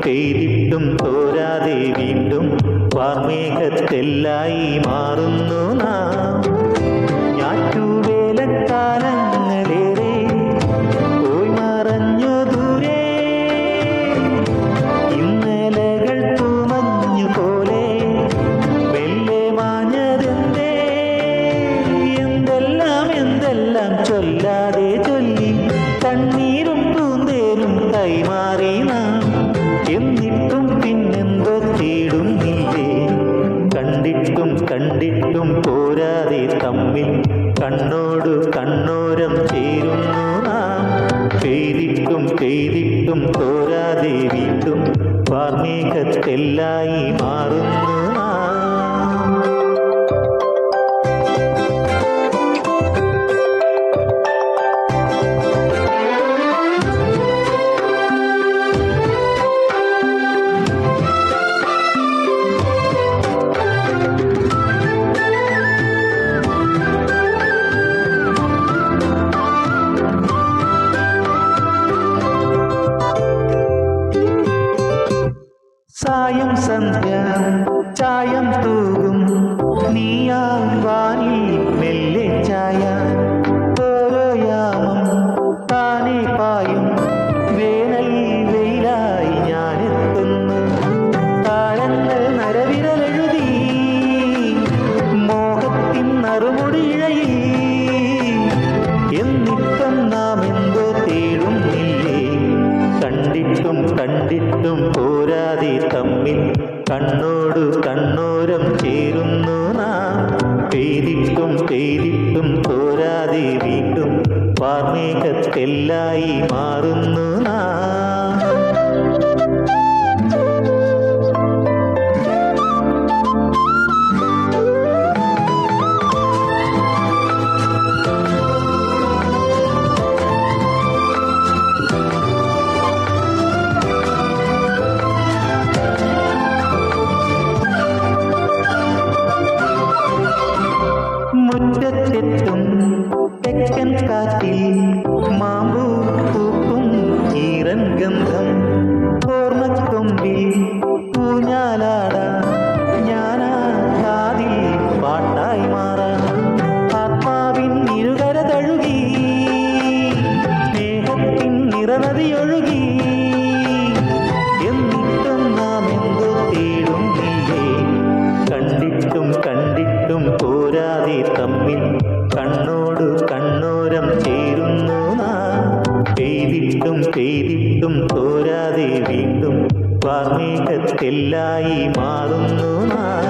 പെയ്തിട്ടും തോരാതെ വീണ്ടും വാർമേഘത്തെല്ലായി മാറുന്നു നാം. ഞാറ്റുവേലക്കാലങ്ങളേറെ പോയി മറഞ്ഞു ദൂരെ, ഇന്നലകൾ തൂമഞ്ഞു പോലെ മെല്ലെ മാഞ്ഞതെന്തേ. എന്തെല്ലാം ചൊല്ലാതെ ചൊല്ലി കണ്ണീരും പൂന്തേനും കൈമാറി നാം. എന്നിട്ടും പിന്നെന്തോ തേടുന്നില്ലേ, കണ്ടിട്ടും പോരാതെ തമ്മിൽ കണ്ണോട് കണ്ണോരം ചേരുന്നു നാം. പെയ്തിട്ടും തോരാതെ വീണ്ടും വാർമേഘത്തെല്ലായി മാറുന്നു നാം. സായം സന്ധ്യ ചായം തൂകും നീയാം വാനിൽ മെല്ലെ ചായ. ഓരോ യാമം താനെ പായും വേനൽ വെയിലായി ഞാനെത്തുന്നു. താരങ്ങൾ നരവിരലെഴുതി മോഹത്തിൻ നറുമുടിയിഴയിൽ. എന്നിട്ടും നാം എന്തോ തേടുന്നില്ലേ, കണ്ടിട്ടും പോരാതെ തമ്മിൽ കണ്ണോട് കണ്ണോരം ചേരുന്നു നാം. പെയ്തിട്ടും തോരാതെ വീണ്ടും വാർമേഘത്തെല്ലായി മാറുന്നു നാം. മുറ്റത്തെത്തും തെക്കൻ കാറ്റിൽ മാമ്പൂ പൂക്കും ഈറൻ ഗന്ധം. ഓർമ്മക്കൊമ്പിൽ ഊഞ്ഞാലാടാൻ ഞാനാ കാതിൽ പാട്ടായി മാറാം. ആത്മാവിൻ ഇരുകര തഴുകി സ്നേഹത്തിൻ നിറനദിയൊഴുകി. എന്നിട്ടും നാം എന്തോ തേടുന്നില്ലേ, കണ്ടിട്ടും പോരാതെ തമ്മിൽ കണ്ണോട് കണ്ണോരം ചേരുന്നു നാം. പെയ്തിട്ടും തോരാതെ വീണ്ടും വാർമേഘത്തെല്ലായി മാറുന്നു നാം.